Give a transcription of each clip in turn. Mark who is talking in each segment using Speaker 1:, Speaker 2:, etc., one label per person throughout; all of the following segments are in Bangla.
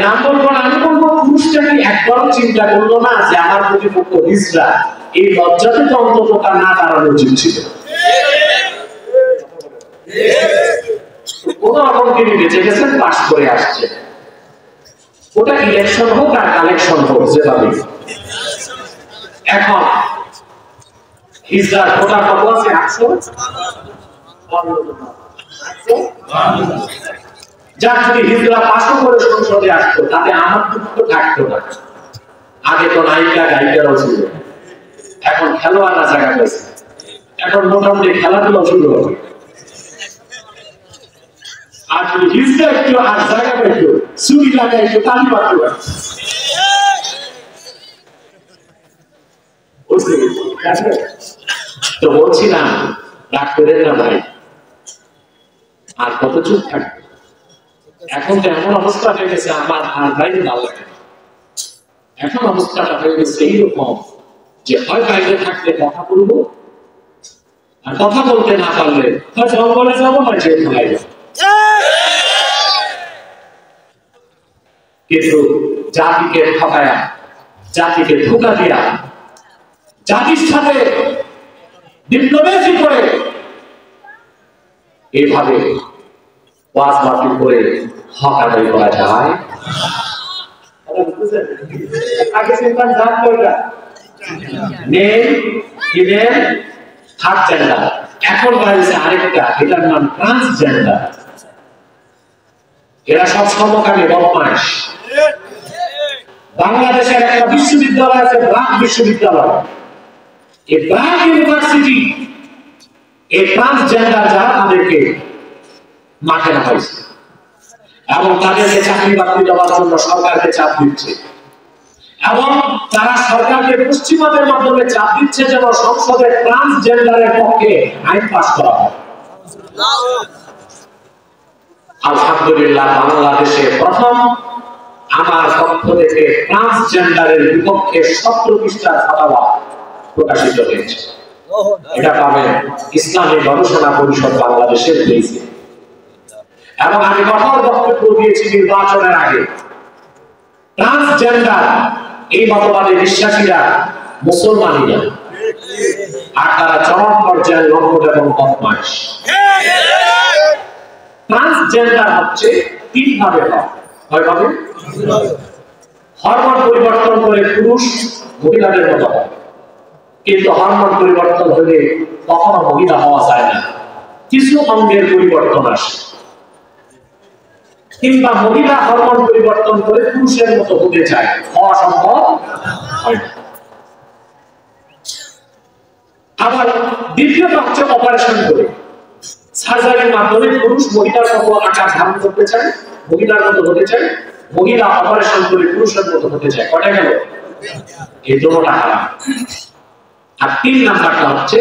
Speaker 1: নাম বলবো না, আমি বলবো পুরুষটা কি একবারও চিন্তা করলো না যে আমার প্রতিপক্ষ হিজড়া, এই লজ্জাতে তো অন্তত তার না দাঁড়ানো উচিত ছিল। কোন রকম তিনি বেঁচে গেছেন, পাস করে আসছে। ওটা ইলেকশন হোক আর কালেকশন হোক, যেভাবে এখন হিজড়ার কোটা কত আছে? 800। যার যদি হিজড়া পাশও করে সংসদে আসতো, তাতে আমার দুঃখ থাকতো না। আগে তো নায়িকা গায়িকারাও ছিল, এখন খেলোয়াড়রা জায়গা পেয়েছে, এখন মোটামুটি খেলাধুলা শুরু হবে। আর যদি হিজড়া একটু আর জায়গা পেত, চুরি লাগাই একটু তালি পারতে পারত। তো বলছিলাম, রাগ করেন না ভাই, আর কত চুপ থাকবে। এখন তো এমন অবস্থা হয়ে গেছে, আমার আর বাইরে ভালো লাগে। এখন অবস্থাটা হয়ে গেছে এইরকম যে হয় বাইরে থাকলে কথা বলবো, আর কথা বলতে না পারলে হয় জঙ্গলে যাবো, নয় জেল খানায় যাবো। কিন্তু জাতিকে ঠকায়া, জাতিকে ধোঁকা দিয়া, জাতির সাথে ডিপ্লোমেসি করে এভাবে ওয়াজ মাহফিল করে হক আদায় করা যায়? পাকিস্তান জাত কয়টা? Male, female, third gender. এখন বাড়িছে আরেকটা, এটার নাম ট্রান্সজেন্ডার। এরা সব সমকামী বদমাশ। বাংলাদেশের একটা বিশ্ববিদ্যালয় আছে, ব্রাক বিশ্ববিদ্যালয়। এই ব্রাক ইউনিভার্সিটি এই ট্রান্সজেন্ডার যারা, তাদেরকে মাঠে নামাইছে এবং তাদেরকে চাকরি বাকরি দেওয়ার জন্য সরকারকে চাপ দিচ্ছে, এবং তারা সরকারকে পশ্চিমাদের মাধ্যমে চাপ দিচ্ছে যেন সংসদে ট্রান্সজেন্ডারের পক্ষে আইন পাস করা হয়। আলহামদুলিল্লাহ, বাংলাদেশে প্রথম আমার পক্ষ থেকে ট্রান্সজেন্ডারের বিপক্ষে 17 পৃষ্ঠার ফতোয়া প্রকাশিত হয়েছে। এটা পাবেন ইসলামী গবেষণা পরিষদ বাংলাদেশের পেজে। এবং আমি কঠোর বক্তব্য দিয়েছি নির্বাচনের আগে, ট্রান্সজেন্ডার এই মতবাদে বিশ্বাসীরা মুসলমানই না, আর তারা চরম পর্যায়ে লম্পট এবং বদমাশ। ট্রান্সজেন্ডার হচ্ছে 3 ভাবে হয়। কয়ভাবে? হরমোন পরিবর্তন করে পুরুষ মহিলাদের মতো হয়, কিন্তু হরমোন পরিবর্তন হলে কখনো মহিলা হওয়া যায় না, কিছু অঙ্গের পরিবর্তন আসে। কিংবা মহিলা হরমোন পরিবর্তন করে পুরুষের মতো হতে চায়, হওয়া সম্ভব হয় না। আবার দ্বিতীয়ত হচ্ছে অপারেশন করে, সার্জারির মাধ্যমে পুরুষ মহিলার মতো আকার ধারণ করতে চায়, মহিলার মতো হতে চায়, মহিলা অপারেশন করে পুরুষের মতো হতে চায়। কটা গেল? এই দুটোটা হারাম। আর 3 নাম্বারটা হচ্ছে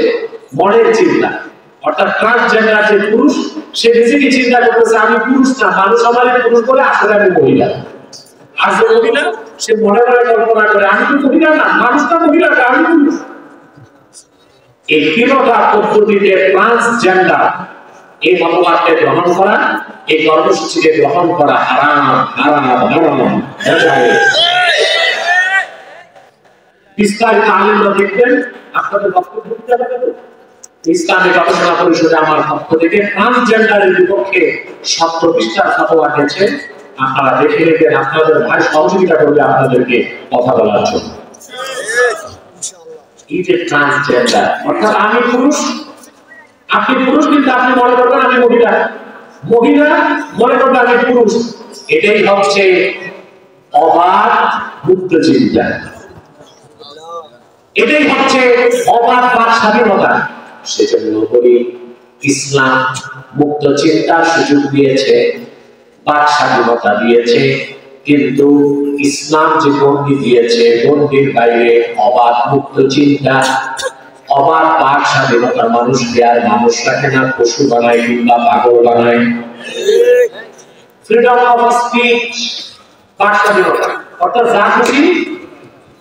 Speaker 1: মনের চিন্তা, অর্থাৎ ট্রান্সজেন্ডার যে পুরুষ, সে নিজেকে চিন্তা করতেছে আমি পুরুষ না, মানুষ আমারে পুরুষ বলে, আসলে আমি মহিলা। আর যে মহিলা, সে মনে মনে কল্পনা করে আমি তো মহিলা না, মানুষটা মহিলা, আমি পুরুষ। এই 3টা পদ্ধতিতে ট্রান্সজেন্ডার এই মতবাদকে গ্রহণ করা, এই কর্মসূচিকে গ্রহণ করা হারাম, হারাম, হারাম। বিস্তারিত আলোচনা দেখবেন, আপনাদের বক্তব্য দিতে হবে। ইসলামী গবেষণা পরিষদে আমার পক্ষ থেকে ট্রান্সজেন্ডারের বিপক্ষে 17 পৃষ্ঠার ফতোয়া দিয়েছে, আপনারা দেখে নেবেন। আপনাদের ভাই সহযোগিতা করবে আপনাদেরকে কথা বলার জন্য। এই যে ট্রান্সজেন্ডার, অর্থাৎ আমি পুরুষ, আপনি পুরুষ, কিন্তু আপনি মনে করবেন আমি মহিলা, মহিলা মনে করবেন আমি পুরুষ। এটাই হচ্ছে অবাধ মুক্ত চিন্তা, এটাই হচ্ছে অবাধ বাক স্বাধীনতা। সেজন্য বলি, ইসলাম মুক্ত চিন্তার সুযোগ দিয়েছে, বাক স্বাধীনতা দিয়েছে, কিন্তু ইসলাম যে গণ্ডি দিয়েছে, গণ্ডির বাইরে অবাধ মুক্ত চিন্তা, অবাধ বাক স্বাধীনতা মানুষকে আর মানুষ রাখে না, পশু বানায় কিংবা পাগল বানায়। ফ্রিডম অফ স্পিচ, বাক স্বাধীনতা, অর্থাৎ যা খুশি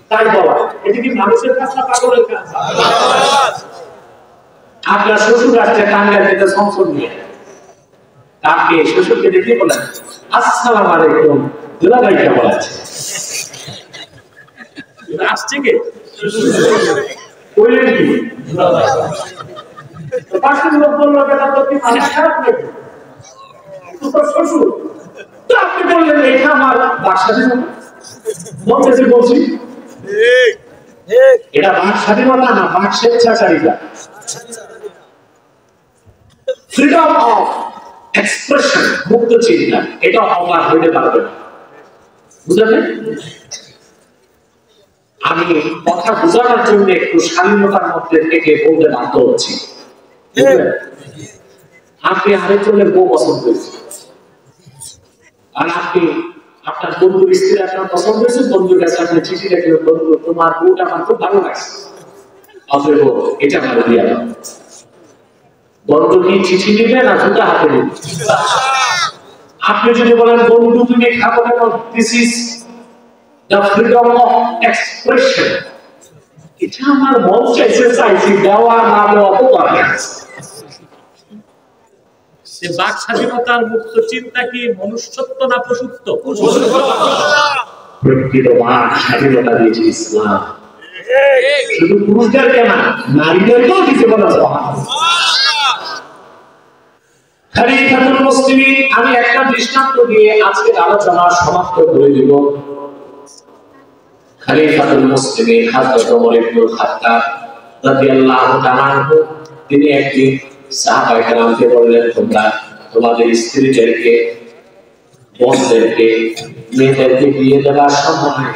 Speaker 1: তাই বলা। এটা কি মানুষের কাজ না পাগলের কাজ? আপনার শ্বশুর আসছে টাঙ্গাইল থেকে সংসদ নিয়ে, আপনি শ্বশুরকে দেখে বলেন আসসালামু আলাইকুম, দুলাভাই কেমন আছে? আসছে কে? বললেন কি? পাশের লোক বললো বেটা তো কি মাথা খারাপ নাকি? শ্বশুর তো আপনি বললেন এটা আমার বাক স্বাধীনতা। বলছি এটা বাক স্বাধীনতা না, বাক স্বেচ্ছাচারিতা। ফ্রিডম অফ এক্সপ্রেশন, মুক্ত চিন্তা, এটা অবাক হইতে পারবে না। বুঝলেন? আমি কথা বোঝানোর জন্য একটু স্বাধীনতার মধ্যে থেকে বলতে বাধ্য হচ্ছি। আপনি আরেকজনের বউ পছন্দ হয়েছে, আর আপনি আপনার বন্ধুর স্ত্রী আপনার পছন্দ হয়েছে, বন্ধুর কাছে আপনি চিঠি লিখলেন, বন্ধু তোমার বউটা আমার খুব ভালো লাগছে, অতএব এটা আমার দিয়া দাও। বন্ধু কি চিঠি নিবে না জুতা হাতে নিবে? আপনি যদি বলেন বন্ধু তুমি খাবো কেন, this is the freedom of expression, এটা আমার মন চাইছে, চাইছি, দেওয়া না দেওয়া তো দরকার। বাক স্বাধীনতার মুক্ত চিন্তা কি মনুষ্যত্ব না পশুত্ব? প্রকৃত বাক স্বাধীনতা দিয়েছে ইসলাম, শুধু পুরুষদেরকে না, নারীদেরকেও দিতে বলেছে। খলিফাতুল মুসলিমিন, আমি একটা দৃষ্টান্ত দিয়ে আজকের আলোচনা সমাপ্ত করে দিব। খলিফাতুল মুসলিমিন হযরত ওমর ইবনুল খাত্তাব রাদিয়াল্লাহু তাআলা আনহু, তিনি একদিন সাহাবায়ে কেরামকে বললেন, তোমরা তোমাদের স্ত্রীদেরকে, বোনদেরকে, মেয়েদেরকে বিয়ে দেওয়ার সময়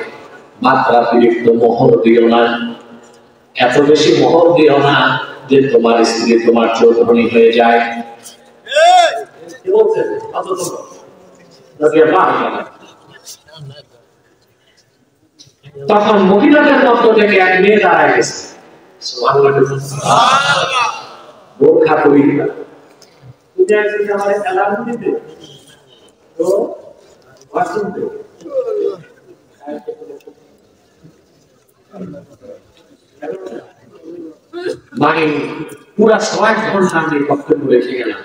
Speaker 1: মাত্রাতিরিক্ত মোহর দিও না, এত বেশি মোহর দিও না যে তোমার স্ত্রী তোমার চৌধুরী হয়ে যায়। তখন মহিলাদের মধ্য থেকে এক মেয়ে দাঁড়ায় গেছে, বোরখা পরিহিতা, আমার অ্যালার্ম দিতে তো মানে পুরা ৬ ঘন্টা আমি বক্তব্য রেখে গেলাম,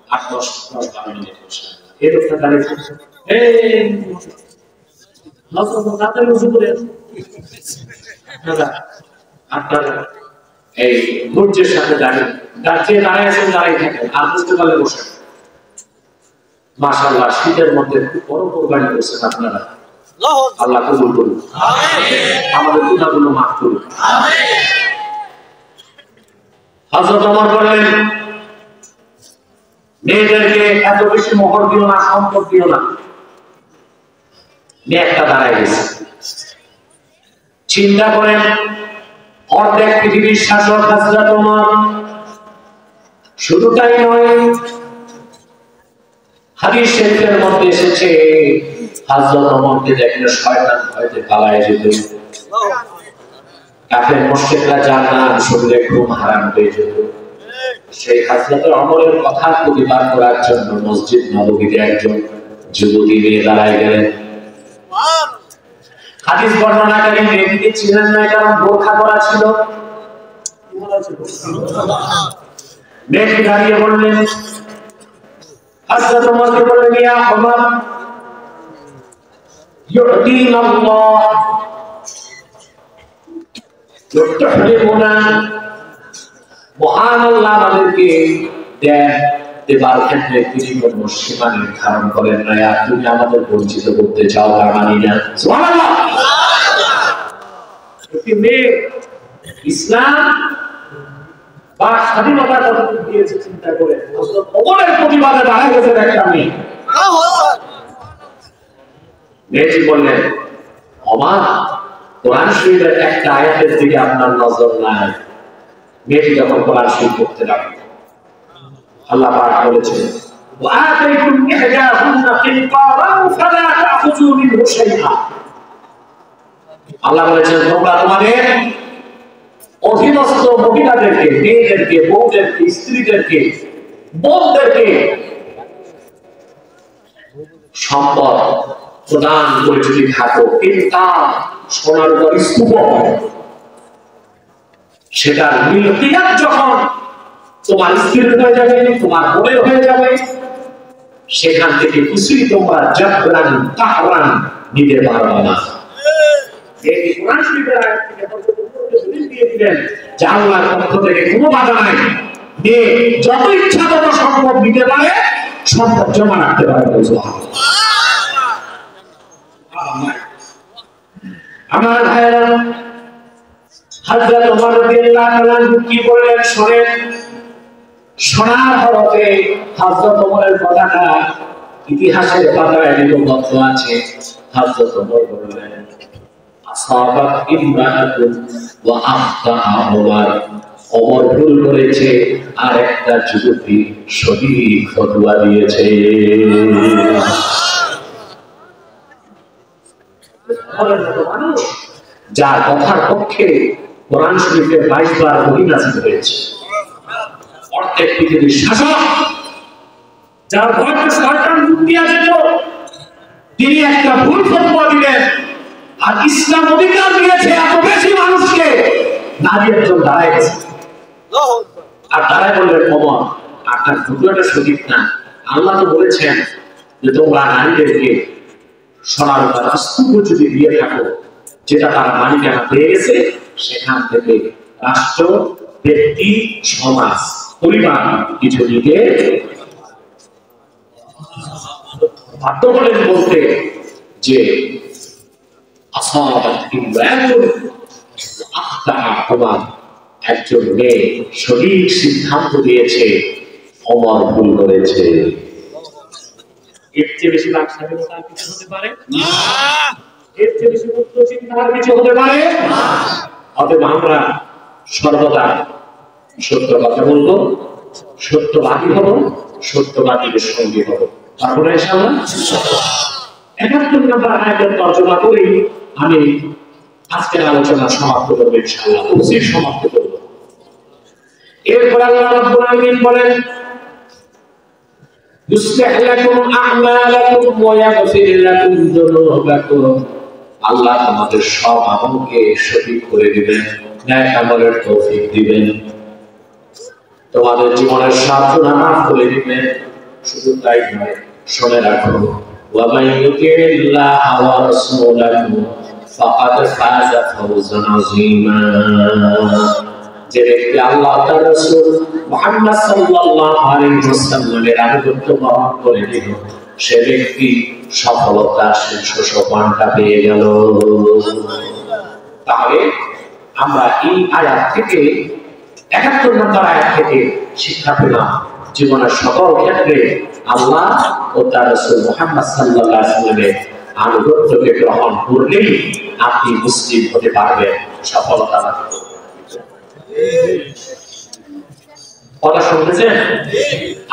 Speaker 1: ৮-১০-১২ মিনিট বসে এই লোকটা দাঁড়িয়ে আপনার এই ধৈর্যের সাথে দাঁড়িয়ে আছেন, দাঁড়িয়ে থাকেন, আর বুঝতে পারলে বসে। মাশাআল্লাহ, শীতের মধ্যে খুব বড় কোরবানি করছেন আপনারা, আল্লাহ কবুল করুন, আমাদের গুনাহগুলো মাফ করুন। হযরত ওমর বলেন, মেয়েদেরকে এত বেশি মোহর দিও না, সম্পদ দিও না। মেয়েটা দাঁড়ায় গেছে, চিন্তা করেন, অর্ধেক পৃথিবীর শাসক হযরত ওমর, শুধু তাই নয়, হাদিস শরীফের মধ্যে এসেছে হযরত ওমরকে দেখলে শয়তান ভয়তে পালায় যেত, কাফের মুশরিকরা জান্নাত শরীরে ঘুম হারাম হয়ে যেত। সেই হযরত ওমরের কথা প্রতিবাদ করার জন্য মসজিদ নববীতে একজন যুবতী মেয়ে দাঁড়ায় গেলেন। হাদিস বর্ণনাকারী মেয়েটিকে ছিলেন না, কারণ বোরখা পরা ছিল। মেয়েটি দাঁড়িয়ে বললেন, হযরত ওমরকে বললেন, ইয়া ওমর, ইউতিনা আল্লাহ ইউতিনা, মহান আল্লাহ আমাদেরকে দেন, দেবার ক্ষেত্রে তিনি কোন সীমা নির্ধারণ করেন না, আর তুমি আমাদের বঞ্চিত করতে চাও তা মানি না। সুবহানাল্লাহ। ইসলাম বা স্বাধীনতার কথা দিয়েছে চিন্তা করে ওমরের প্রতিবাদে দাঁড়ায় গেছে একটা মেয়ে। মেয়েটি বললেন, ওমর, কোরআন শরীফের একটা আয়াতের দিকে আপনার নজর নাই। মেয়েটি যখন কোরআন শরীফ পড়তে লাগলো, আল্লাহ পাক বলেছেন, ওয়াআতাইতুম ইহদাহুন্না কিনতারান ফালা তাখুযু মিনহু শাইআ। আল্লাহ বলেছেন, তোমরা তোমাদের অধীনস্থ মহিলাদেরকে, মেয়েদেরকে, বউদেরকে, স্ত্রীদেরকে, বোনদেরকে সম্পদ প্রদান করে যদি থাকো, কিন্তু সোনার উপর স্তূপ, সেটার মিলকিয়াত যখন তোমার স্ত্রীর হয়ে যাবে, তোমার বোনের হয়ে যাবে, সেখান থেকে কিছুই তোমরা জাবরান তাহরান নিতে পারবে না। এই কোরআন শরীফের আয়াত থেকে দলিল দিয়ে দিলেন যে আল্লাহর পক্ষ থেকে কোনো বাধা নাই, মেয়ে যত ইচ্ছা তত সম্পদ নিতে পারে, সম্পদ জমা রাখতে পারে। আমার ভাইয়েরা, হযরত ওমর রাদিয়াল্লাহু তাআলা কি বললেন শুনেন। শোনার হরফে হযরত ওমরের কথাটা ইতিহাসের পাতায় লিপিবদ্ধ আছে। হযরত ওমর বললেন, আসাবাত ইমরাতুন ওয়া আখতাআ ওমর, ওমর ভুল করেছে আর একটা যুবতী সঠিক ফতোয়া দিয়েছে। মানুষ যার কথার পক্ষে কোরআন শরীফে 22 বার ওহী নাযিল হয়েছে, অর্ধেক পৃথিবীর শাসক, যার ভয়কে সরকার মুক্তি আছে, তো তিনি একটা ভুল ফতোয়া দিলেন আর ইসলাম অধিকার দিয়েছে এত বেশি মানুষকে, নারী একজন দাঁড়ায় গেছে আর দাঁড়ায় বললেন, ওমর আপনার ফতোয়াটা সঠিক না, আল্লাহ তো বলেছেন যে তোমরা নারীদেরকে সোনার স্তূপ যদি দিয়ে থাকো, যেটা তারা মালিকানা পেয়ে গেছে, সেখান থেকে রাষ্ট্র, ব্যক্তি, সমাজ, পরিবার কিছু দিকে বাধ্য করেন বলতে যে একজন মেয়ে সঠিক সিদ্ধান্ত দিয়েছে, ওমর ভুল করেছে। এর চেয়ে বেশি বাক স্বাধীনতা কিছু হতে পারে না, এর চেয়ে বেশি মুক্ত চিন্তার কিছু হতে পারে না। অতএব আমরা সর্বদা সত্য কথা বলবো, সত্যবাদী হব, সত্যবাদীদের সঙ্গী হব। তারপরে ইনশাআল্লাহ 71 নম্বর আয়াতের তর্জমা করেই আমি আজকের আলোচনা সমাপ্ত করব ইনশাআল্লাহ, তাফসীর সমাপ্ত করব। এরপর আল্লাহ রাব্বুল আলামিন বলেন, يصلح لكم أعمالكم ويغفر لكم ذنوبكم, আল্লাহ তোমাদের সব আমলকে সঠিক করে দিবেন, নেক আমলের তৌফিক দিবেন, তোমাদের জীবনের সব গুনাহ মাফ করে দিবেন। শুধু তাই নয়, শুনে রাখো, ওয়া মান ইউতি'িল্লাহ ওয়া রাসূলাহু ফাকাদ ফাযা ফাওজান আযীমা, যে ব্যক্তি আল্লাহ ও তার রাসূল মুহাম্মদ সাল্লাল্লাহু আলাইহি ওয়াসাল্লামের আনুগত্য বহন করে নিল, সে ব্যক্তি সফলতা শীর্ষ সোপানটা পেয়ে গেল। তাহলে আমরা এই আয়াত থেকে 71 নম্বর আয়াত থেকে শিক্ষা পেলাম, জীবনের সকল ক্ষেত্রে আল্লাহ ও তার রাসূল মুহাম্মদ সাল্লাল্লাহু আলাইহি ওয়াসাল্লামের আনুগত্যকে গ্রহণ করলেই আপনি মুসলিম হতে পারবেন, সফলতা লাভ করবেন। কথা শুনতেছেন?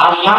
Speaker 1: আল্লাহ